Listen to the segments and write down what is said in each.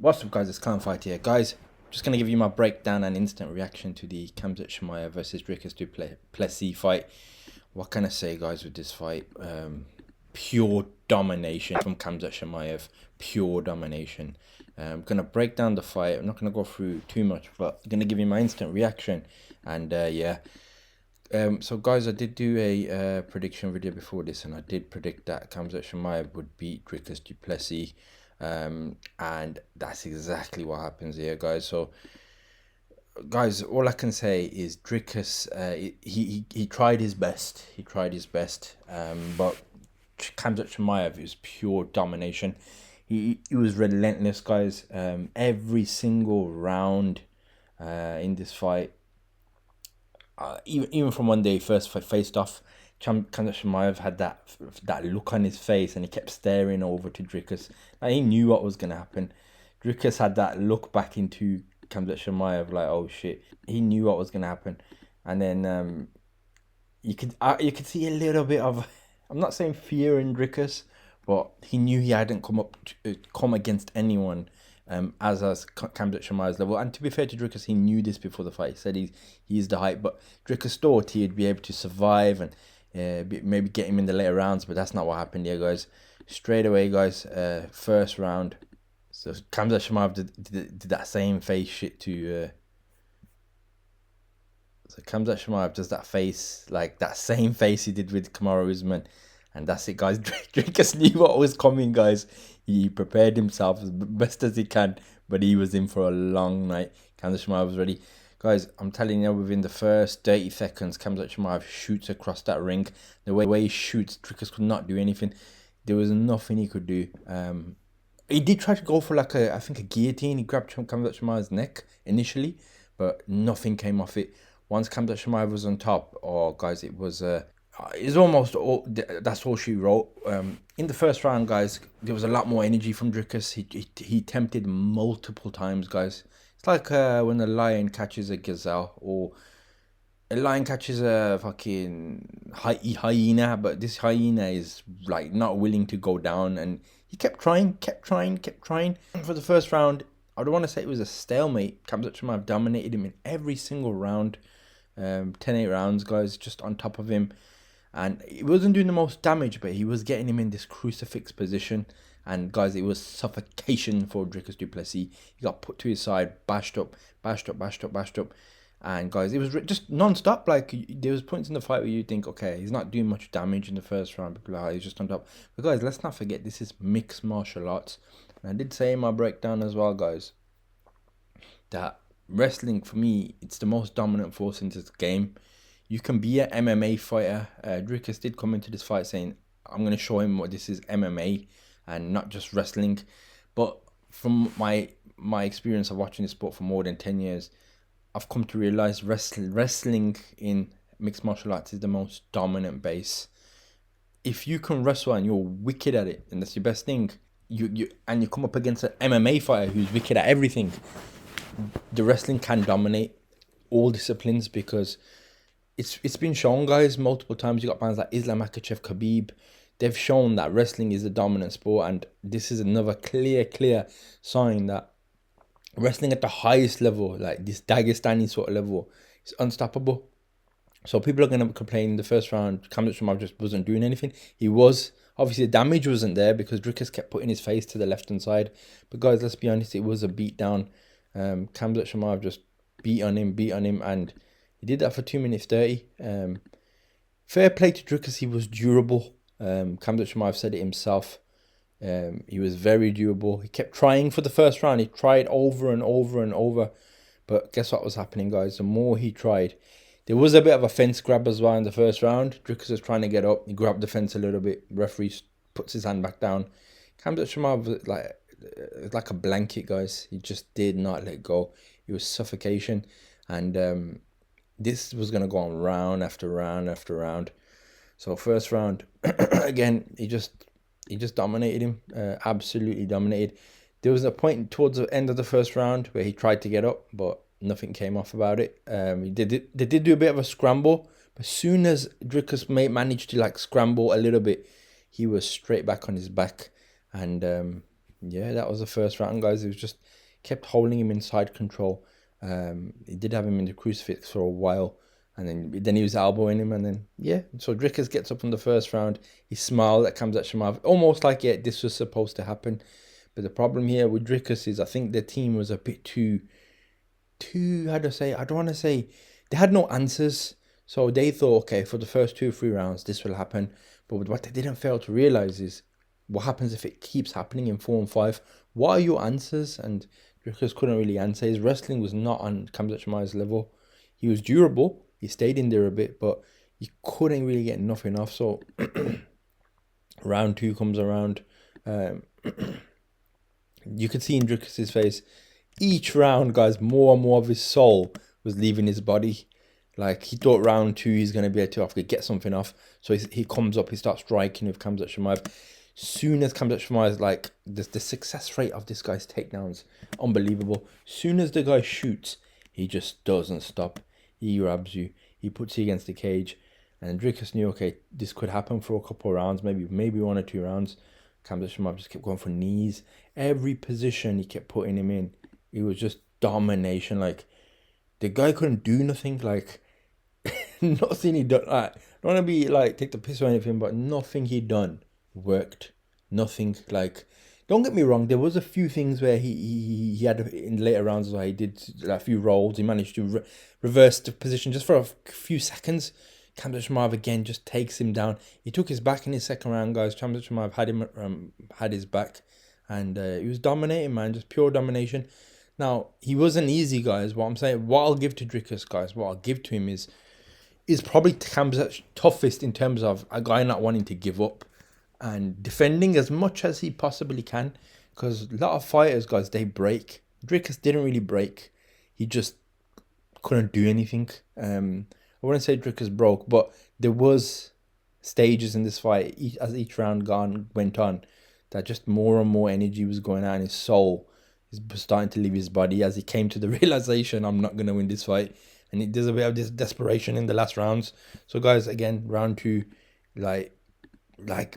What's up, guys? It's Clown Fight here. Guys, just going to give you my breakdown and instant reaction to the Khamzat Chimaev versus Dricus Du Plessis fight. What can I say, guys, with this fight? Pure domination from Khamzat Chimaev. Pure domination. I'm going to break down the fight. I'm not going to go through too much, but I'm going to give you my instant reaction. And yeah. So guys, I did do a prediction video before this, and I did predict that Khamzat Chimaev would beat Dricus Du Plessis. And that's exactly what happens here, guys. So guys, all I can say is Dricus, he tried his best. But Khamzat Chimaev is pure domination. He was relentless, guys. Every single round in this fight, even from when they first faced off, Khamzat Chimaev had that look on his face, and he kept staring over to Dricus. Like, he knew what was gonna happen. Dricus had that look back into Khamzat Chimaev, like, oh shit. He knew what was gonna happen, and then you could see a little bit of, I'm not saying fear in Dricus, but he knew he hadn't come against anyone as Khamzat Chimaev's level. And to be fair to Dricus, he knew this before the fight. He said he's the hype, but Dricus thought he'd be able to survive and maybe get him in the later rounds, but that's not what happened here, guys. Straight away, guys, first round. So Khamzat Chimaev did that same face shit to. So Khamzat Chimaev does that face, like that same face he did with Kamaru Usman. And that's it, guys. Dricus knew what was coming, guys. He prepared himself as best as he can, but he was in for a long night. Khamzat Chimaev was ready. Guys, I'm telling you, within the first 30 seconds, Khamzat Chimaev shoots across that ring. The way he shoots, Dricus could not do anything. There was nothing he could do. He did try to go for like I think a guillotine. He grabbed Khamzat Chimaev's neck initially, but nothing came off it. Once Khamzat Chimaev was on top, oh guys, it was it's almost all, that's all she wrote. In the first round, guys, there was a lot more energy from Dricus. He tempted multiple times, guys. It's like when a lion catches a gazelle, or a lion catches a fucking hyena, but this hyena is like not willing to go down, and he kept trying. And for the first round, I don't want to say it was a stalemate. Khamzat Chimaev dominated him in every single round. 10-8 rounds, guys, just on top of him. And he wasn't doing the most damage, but he was getting him in this crucifix position. And guys, it was suffocation for Dricus Du Plessis. He got put to his side, bashed up. And guys, it was just non-stop. Like, there was points in the fight where you think, okay, he's not doing much damage in the first round, but he's just on top. But guys, let's not forget, this is mixed martial arts. And I did say in my breakdown as well, guys, that wrestling, for me, it's the most dominant force in this game. You can be an MMA fighter. Dricus did come into this fight saying, I'm going to show him what this is, MMA, and not just wrestling. But from my experience of watching this sport for more than 10 years, I've come to realize wrestling in mixed martial arts is the most dominant base. If you can wrestle and you're wicked at it, and that's your best thing, you come up against an MMA fighter who's wicked at everything, the wrestling can dominate all disciplines, because it's been shown, guys, multiple times. You got bands like Islam Makhachev, Khabib. They've shown that wrestling is the dominant sport, and this is another clear sign that wrestling at the highest level, like this Dagestani sort of level, is unstoppable. So people are going to complain in the first round, Khamzat Chimaev just wasn't doing anything. He was. Obviously, the damage wasn't there because Dricus kept putting his face to the left-hand side. But guys, let's be honest, it was a beatdown. Khamzat Chimaev just beat on him, and he did that for 2 minutes 30. Fair play to Dricus, he was durable. Khamzat Chimaev said it himself. He was very durable. He kept trying for the first round. He tried over and over. But guess what was happening, guys? The more he tried, there was a bit of a fence grab as well in the first round. Dricus was trying to get up. He grabbed the fence a little bit. Referee puts his hand back down. Khamzat Chimaev was like a blanket, guys. He just did not let go. It was suffocation. And this was going to go on round after round. So first round, again, he just dominated him, absolutely dominated. There was a point towards the end of the first round where he tried to get up, but nothing came off about it. They did do a bit of a scramble, but as soon as Dricus managed to like scramble a little bit, he was straight back on his back, and Yeah, that was the first round, guys. It was just kept holding him inside control. He did have him in the crucifix for a while, and then he was elbowing him, and then yeah. So Dricus gets up in the first round. He smiled at Khamzat Chimaev, almost like yeah, this was supposed to happen. But the problem here with Dricus is I think the team was a bit too how to say, I don't want to say, they had no answers. So they thought, okay, for the first 2 or 3 rounds this will happen. But what they didn't fail to realize is what happens if it keeps happening in 4 and 5. What are your answers? And Dricus couldn't really answer. His wrestling was not on Khamzat Chimaev's level. He was durable, he stayed in there a bit, but he couldn't really get nothing off. So round 2 comes around. You could see in Dricus's face each round, guys, more and more of his soul was leaving his body. Like, he thought round 2 he's going to be able to get something off. So he comes up, he starts striking with Khamzat Chimaev. Soon as Khamzat Chimaev, like, the success rate of this guy's takedowns, unbelievable. Soon as the guy shoots, he just doesn't stop. He grabs you, he puts you against the cage. And Dricus knew, okay, this could happen for a couple of rounds, maybe 1 or 2 rounds. Khamzat Chimaev just kept going for knees. Every position he kept putting him in, it was just domination. Like, the guy couldn't do nothing. Like, nothing he done. Like, I don't want to be like take the piss or anything, but nothing he done worked. Nothing. Like, don't get me wrong. There was a few things where he had in later rounds where he did a few rolls. He managed to reverse the position just for a few seconds. Khamzat Chimaev again just takes him down. He took his back in his second round, guys. Khamzat Chimaev had his back, and he was dominating, man. Just pure domination. Now, he wasn't easy, guys. What I'm saying, what I'll give to Dricus, guys, what I'll give to him is probably Khamzat's toughest in terms of a guy not wanting to give up and defending as much as he possibly can. Because a lot of fighters, guys, they break. Dricus didn't really break. He just couldn't do anything. I wouldn't say Dricus broke, but there was stages in this fight as each round went on that just more and more energy was going out in his soul. He's starting to leave his body as he came to the realization, I'm not going to win this fight. And there's a bit of this desperation in the last rounds. So, guys, again, round 2, like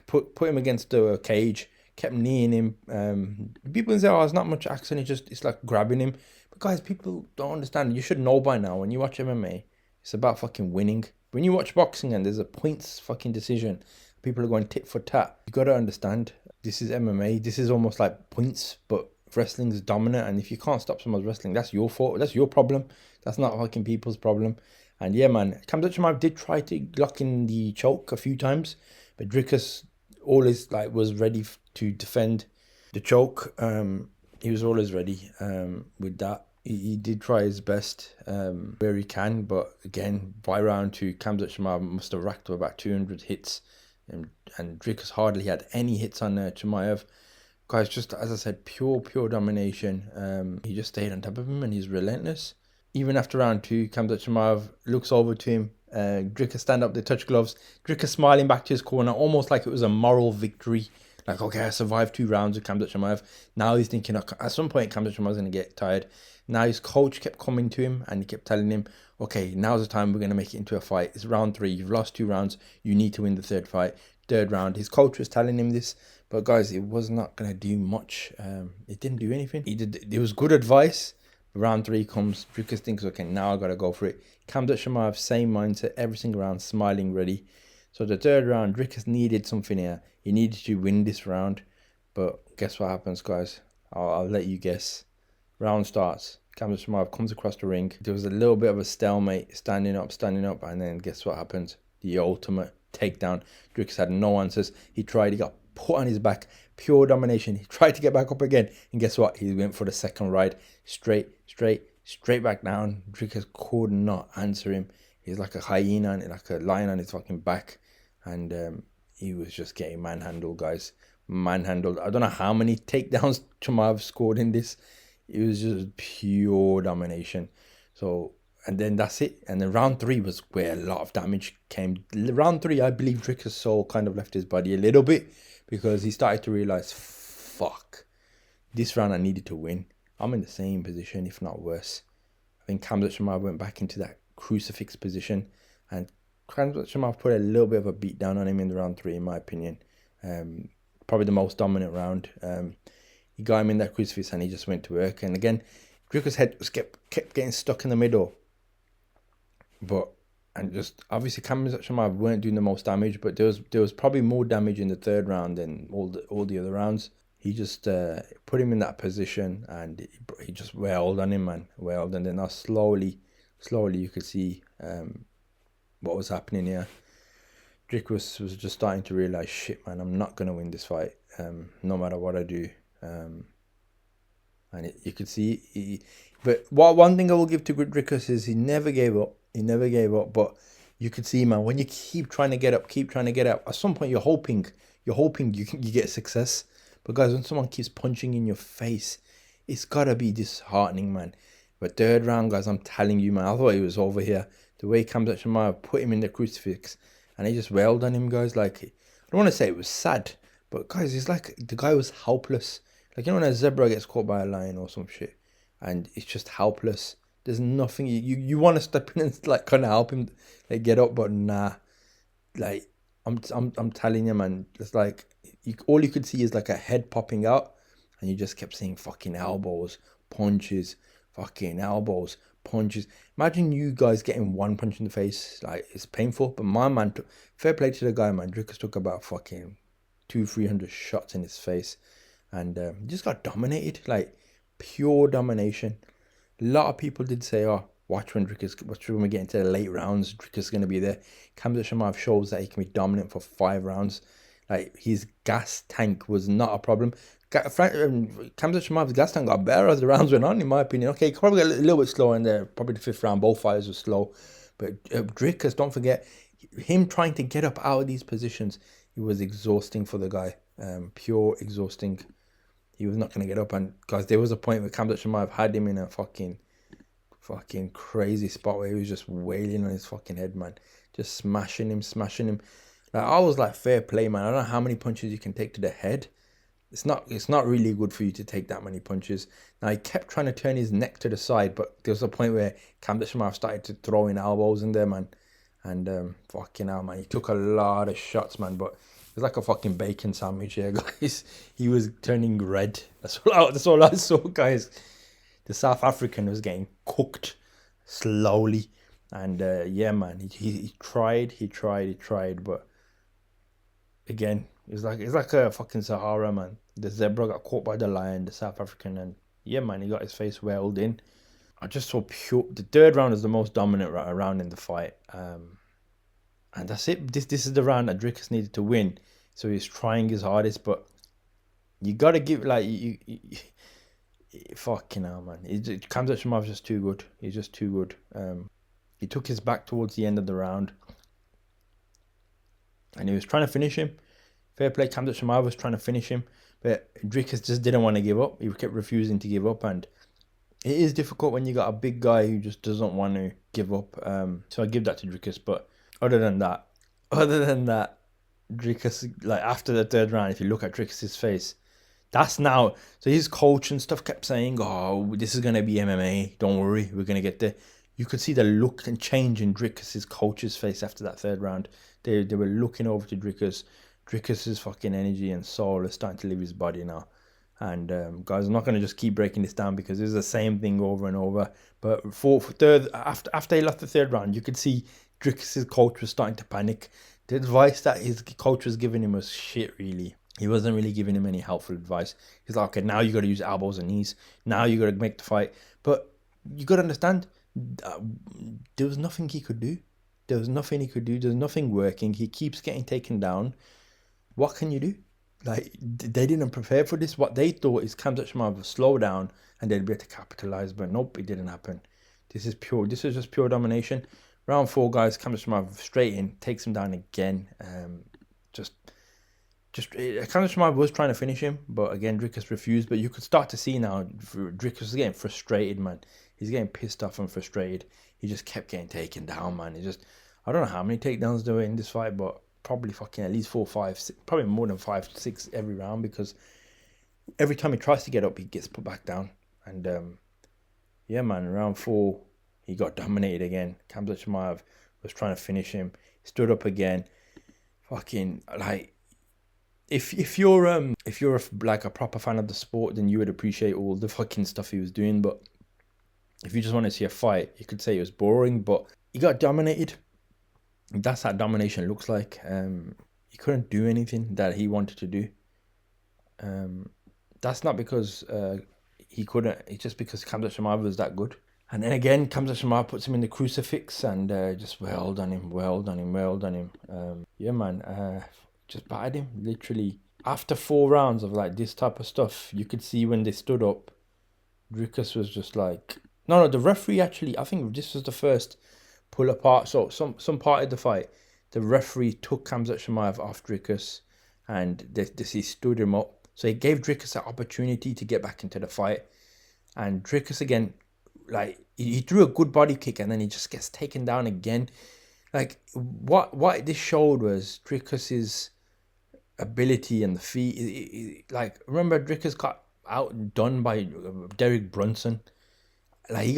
put him against the cage, kept kneeing him. People say, oh, it's not much action, it's like grabbing him. But, guys, people don't understand. You should know by now, when you watch MMA, it's about fucking winning. When you watch boxing and there's a points fucking decision, people are going tit for tat. You got to understand, this is MMA. This is almost like points, but wrestling is dominant, and if you can't stop someone's wrestling, that's your fault. That's your problem. That's not fucking people's problem. And yeah, man, Khamzat Chimaev did try to lock in the choke a few times, but Dricus always was ready to defend the choke. He was always ready with that. He did try his best where he can, but again, by round 2, Khamzat Chimaev must have racked up about 200 hits, and Dricus hardly had any hits on Chimaev. Guys, just as I said, pure domination. He just stayed on top of him, and he's relentless. Even after round 2, Khamzat Chimaev looks over to him. Dricus stand up, they touch gloves. Dricus smiling back to his corner, almost like it was a moral victory. Like, okay, I survived 2 rounds with Khamzat Chimaev. Now he's thinking, at some point, Khamzat Chimaev's going to get tired. Now his coach kept coming to him, and he kept telling him, okay, now's the time we're going to make it into a fight. It's round 3. You've lost 2 rounds. You need to win the third fight. Third round. His coach was telling him this. But guys, it was not going to do much. It didn't do anything. It was good advice. Round 3 comes. Dricus thinks, okay, now I got to go for it. Khamzat Chimaev, same mindset, every single round, smiling, ready. So the third round, Dricus needed something here. He needed to win this round. But guess what happens, guys? I'll let you guess. Round starts. Khamzat Chimaev comes across the ring. There was a little bit of a stalemate, standing up, and then guess what happens? The ultimate takedown. Dricus had no answers. He tried, he got put on his back, pure domination. He tried to get back up again, and guess what? He went for the second ride, straight back down. Dricus could not answer him. He's like a hyena, like a lion on his fucking back, and he was just getting manhandled, guys. Manhandled. I don't know how many takedowns Chimaev scored in this. It was just pure domination. So, and then that's it. And then round 3 was where a lot of damage came. Round 3, I believe Dricus' soul kind of left his body a little bit, because he started to realize, fuck, this round I needed to win. I'm in the same position, if not worse. I think Khamzat Chimaev went back into that crucifix position, and Khamzat Chimaev put a little bit of a beat down on him in the round 3, in my opinion. Probably the most dominant round. he got him in that crucifix and he just went to work. And again, Dricus' head was kept getting stuck in the middle. And just obviously Khamzat Chimaev weren't doing the most damage, but there was probably more damage in the third round than all the other rounds. He just put him in that position and he just wailed on him, man. Wailed. And then now slowly you could see what was happening here. Dricus was just starting to realize, shit, man, I'm not going to win this fight, no matter what I do. And you could see, but one thing I will give to Dricus is he never gave up. But you could see, man, when you keep trying to get up, at some point you're hoping you get success. But guys, when someone keeps punching in your face, it's gotta be disheartening, man. But third round, guys, I'm telling you, man, I thought he was over here. The way Khamzat Chimaev put him in the crucifix and he just wailed on him, guys. Like, I don't want to say it was sad, but guys, it's like the guy was helpless. Like, you know when a zebra gets caught by a lion or some shit and it's just helpless. There's nothing you want to step in and like kind of help him like get up, but nah. Like I'm telling you, man, it's like all you could see is like a head popping out, and you just kept seeing fucking elbows, punches, fucking elbows, punches. Imagine you guys getting one punch in the face, like it's painful. But my man, fair play to the guy, man. Dricus took about fucking 200-300 shots in his face, and just got dominated, like pure domination. A lot of people did say, oh, watch when we get into the late rounds, Dricus is going to be there. Khamzat Chimaev shows that he can be dominant for 5 rounds. Like, his gas tank was not a problem. Khamzat Chimaev's gas tank got better as the rounds went on, in my opinion. Okay, he probably got a little bit slower in there. Probably the 5th round, both fighters were slow. But Dricus, don't forget, him trying to get up out of these positions, it was exhausting for the guy. Pure exhausting. He was not going to get up, and guys, there was a point where Khamzat Chimaev had him in a fucking crazy spot where he was just wailing on his fucking head, man, just smashing him. Like, I was like, fair play, man. I don't know how many punches you can take to the head. It's not really good for you to take that many punches. Now, he kept trying to turn his neck to the side, but there was a point where Khamzat Chimaev started to throw in elbows in there, man, and fucking hell, man, he took a lot of shots, man, but it was like a fucking bacon sandwich here, guys. He was turning red. That's all I saw, guys. The South African was getting cooked slowly. And yeah, man, he tried, but again, it's like a fucking Sahara, man. The zebra got caught by the lion, the South African, and yeah, man, he got his face welled in. I just saw pure. The third round is the most dominant round in the fight. And that's it. This is the round that Dricus needed to win. So he's trying his hardest, but you gotta give, like, you fucking hell, man. Khamzat Chimaev is just too good. He's just too good. He took his back towards the end of the round, and he was trying to finish him. Fair play, Khamzat Chimaev was trying to finish him, but Dricus just didn't want to give up. He kept refusing to give up, and it is difficult when you got a big guy who just doesn't want to give up. So I give that to Dricus, but other than that, Dricus, like, after the third round, if you look at Dricus's face, that's now. So his coach and stuff kept saying, "Oh, this is gonna be MMA. Don't worry, we're gonna get there." You could see the look and change in Dricus's coach's face after that third round. They were looking over to Dricus. Dricus's fucking energy and soul is starting to leave his body now. And guys, I'm not gonna just keep breaking this down because it's the same thing over and over. But for third, after he lost the third round, you could see Dricus's coach was starting to panic. The advice that his coach was giving him was shit, really. He wasn't really giving him any helpful advice. He's like, okay, now you got to use elbows and knees. Now you got to make the fight. But you got to understand, there was nothing he could do. There's nothing working. He keeps getting taken down. What can you do? Like, they didn't prepare for this. What they thought is Khamzat Chimaev would slow down and they'd be able to capitalize. But nope, it didn't happen. This is just pure domination. Round 4, guys, Khamzat Chimaev straight in, takes him down again. Khamzat Chimaev was trying to finish him, but again, Dricus refused. But you could start to see now, Dricus is getting frustrated, man. He's getting pissed off and frustrated. He just kept getting taken down, man. I don't know how many takedowns there were in this fight, but probably fucking at least 4, 5, 6, probably more than 5, 6 every round, because every time he tries to get up, he gets put back down. And yeah, man, round 4, he got dominated again. Khamzat Chimaev was trying to finish him. He stood up again. Fucking, like, if you're like a proper fan of the sport, then you would appreciate all the fucking stuff he was doing. But if you just want to see a fight, you could say it was boring, but he got dominated. That's how domination looks like. He couldn't do anything that he wanted to do. That's not because he couldn't. It's just because Khamzat Chimaev was that good. And then again, Khamzat Chimaev puts him in the crucifix and just wailed on him. Yeah, man. Just battered him. Literally, after 4 rounds of like this type of stuff, you could see when they stood up, Dricus was just like... No, the referee actually, I think this was the first pull apart. So some part of the fight, the referee took Khamzat Chimaev off Dricus and he stood him up. So he gave Dricus an opportunity to get back into the fight. And Dricus again, like, he threw a good body kick and then he just gets taken down again. Like, what this showed was Dricus's ability and the feet. Like, remember Dricus got outdone by Derek Brunson. Like, he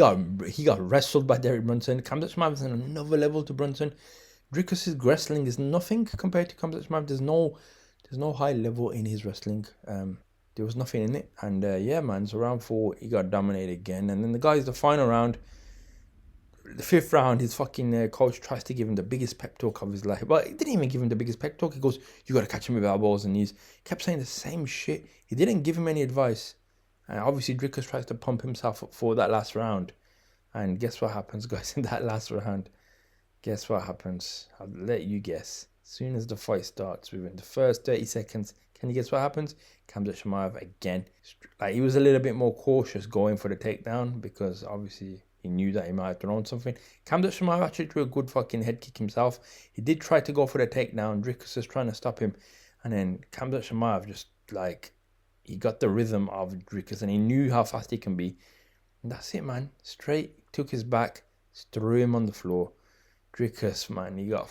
got wrestled by Derek Brunson. Khamzat Chimaev is on another level to Brunson. Dricus's wrestling is nothing compared to Khamzat Chimaev. There's no high level in his wrestling. There was nothing in it. And yeah, man, so round 4, he got dominated again. And then the final round, the 5th round, his fucking coach tries to give him the biggest pep talk of his life. But he didn't even give him the biggest pep talk. He goes, you got to catch him with elbows and knees. He kept saying the same shit. He didn't give him any advice. And obviously, Dricus tries to pump himself up for that last round. And guess what happens, guys, in that last round? Guess what happens? I'll let you guess. As soon as the fight starts, within the first 30 seconds, can you guess what happens? Khamzat Chimaev again. Like, he was a little bit more cautious going for the takedown because obviously he knew that he might have thrown something. Khamzat Chimaev actually threw a good fucking head kick himself. He did try to go for the takedown. Dricus was trying to stop him. And then Khamzat Chimaev just, like, he got the rhythm of Dricus and he knew how fast he can be. And that's it, man. Straight, took his back, threw him on the floor. Dricus, man, he got,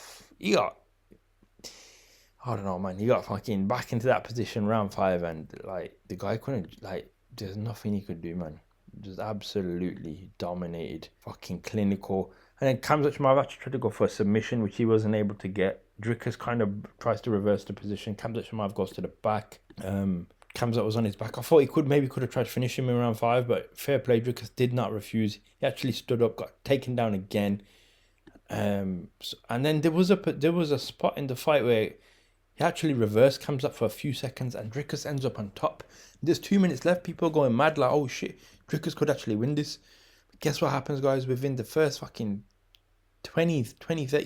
I don't know, man. He got fucking back into that position round 5 and, like, the guy couldn't, like, there's nothing he could do, man. Just absolutely dominated. Fucking clinical. And then Khamzat Chimaev actually tried to go for a submission, which he wasn't able to get. Dricus kind of tries to reverse the position. Khamzat Chimaev goes to the back. Khamzat was on his back. I thought he could have tried to finish him in round 5, but fair play, Dricus did not refuse. He actually stood up, got taken down again. And then there was a spot in the fight where he actually reversed Khamzat for a few seconds and Dricus ends up on top. There's 2 minutes left. People are going mad like, oh shit, Dricus could actually win this. But guess what happens, guys? Within the first fucking 30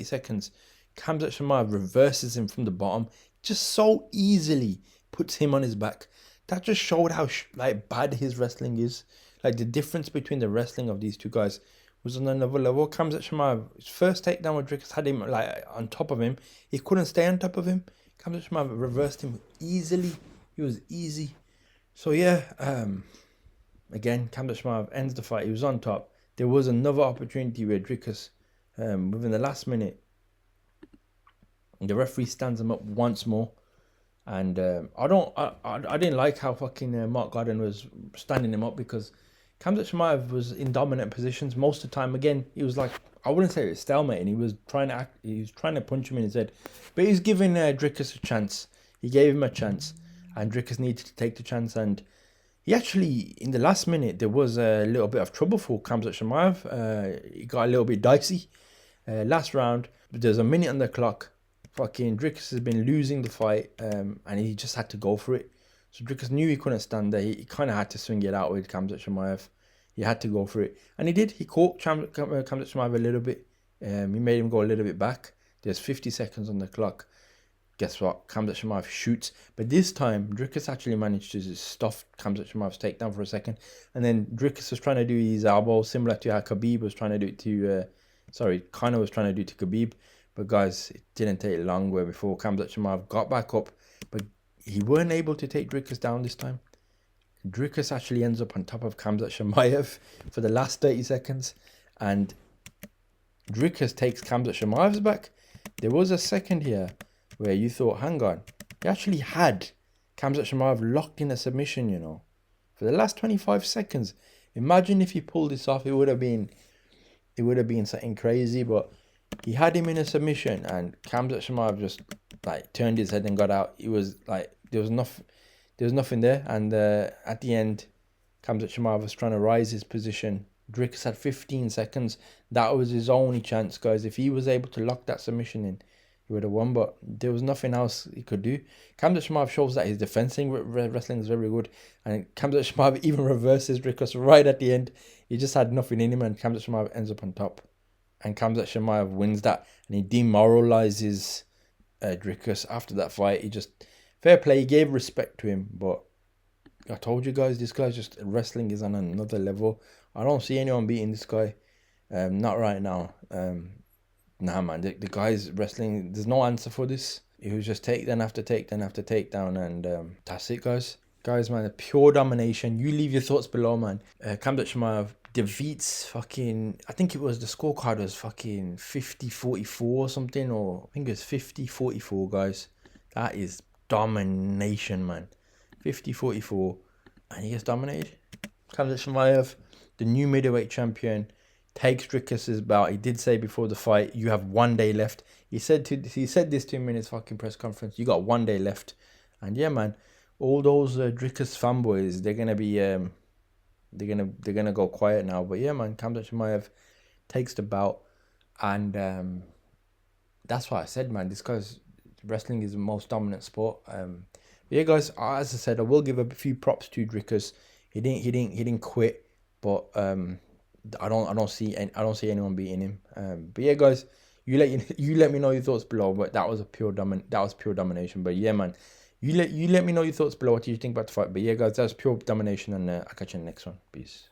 seconds, Khamzat Chimaev reverses him from the bottom. Just so easily puts him on his back. That just showed how bad his wrestling is. Like, the difference between the wrestling of these two guys was on another level. Khamzat Chimaev, his first takedown with Dricus had him like on top of him. He couldn't stay on top of him. Khamzat Chimaev reversed him easily. It was easy. So yeah, again, Khamzat Chimaev ends the fight. He was on top. There was another opportunity where Dricus, within the last minute, the referee stands him up once more. And I didn't like how fucking Mark Godden was standing him up because Khamzat Chimaev was in dominant positions most of the time. Again, he was like, I wouldn't say it was stalemate, and he was trying to punch him in his head, but he was giving Dricus a chance. He gave him a chance, and Dricus needed to take the chance. And he actually, in the last minute, there was a little bit of trouble for Khamzat Chimaev. He got a little bit dicey. Last round, there's a minute on the clock. Fucking Dricus has been losing the fight, and he just had to go for it. So Dricus knew he couldn't stand there. He kind of had to swing it out with Khamzat Chimaev. He had to go for it. And he did. He caught Khamzat Chimaev a little bit. He made him go a little bit back. There's 50 seconds on the clock. Guess what? Khamzat Chimaev shoots. But this time, Dricus actually managed to stuff Khamzat Chimaev's takedown for a second. And then Dricus was trying to do his elbow, similar to how Khabib was trying to do it to... Conor was trying to do it to Khabib. But guys, it didn't take long before Khamzat Chimaev got back up. But he weren't able to take Dricus down this time. Dricus actually ends up on top of Khamzat Chimaev for the last 30 seconds. And Dricus takes Khamzat Chimaev's back. There was a second here where you thought, hang on. He actually had Khamzat Chimaev locked in a submission, you know. For the last 25 seconds. Imagine if he pulled this off, it would have been something crazy. But he had him in a submission and Khamzat Chimaev just like turned his head and got out. It was like there was nothing there. And at the end, Khamzat Chimaev was trying to rise his position. Dricus had 15 seconds. That was his only chance, guys. If he was able to lock that submission in, he would have won. But there was nothing else he could do. Khamzat Chimaev shows that his defending wrestling is very good. And Khamzat Chimaev even reverses Dricus right at the end. He just had nothing in him, and Khamzat Chimaev ends up on top. And Khamzat Chimaev wins that, and he demoralizes Dricus after that fight. He just, fair play, he gave respect to him, but I told you guys, this guy's just, wrestling is on another level. I don't see anyone beating this guy. Not right now. Nah, man, the guy's wrestling, there's no answer for this. It was just takedown after takedown after takedown, and that's it, guys. Guys, man, pure domination. You leave your thoughts below, man. Khamzat Chimaev defeats fucking, I think it was, the scorecard was fucking 50-44 or something, or I think it was 50-44, guys. That is domination, man. 50-44, and he gets dominated. Khamzat Chimaev, the new middleweight champion, takes Dricus's bout. He did say before the fight, you have 1 day left. He said this to him in his fucking press conference. You got 1 day left, and yeah, man, all those Dricus fanboys, they're gonna be they're gonna go quiet now. But yeah, man, Khamzat Chimaev takes the bout, and that's what I said, man. This guy's wrestling is the most dominant sport. Yeah, guys, as I said, I will give a few props to Dricus. He didn't quit, but I don't see anyone beating him. But yeah, guys, you let me know your thoughts below. But that was pure domination. But yeah, man, you let me know your thoughts below. What do you think about the fight? But yeah, guys, that's pure domination, and I'll catch you in the next one. Peace.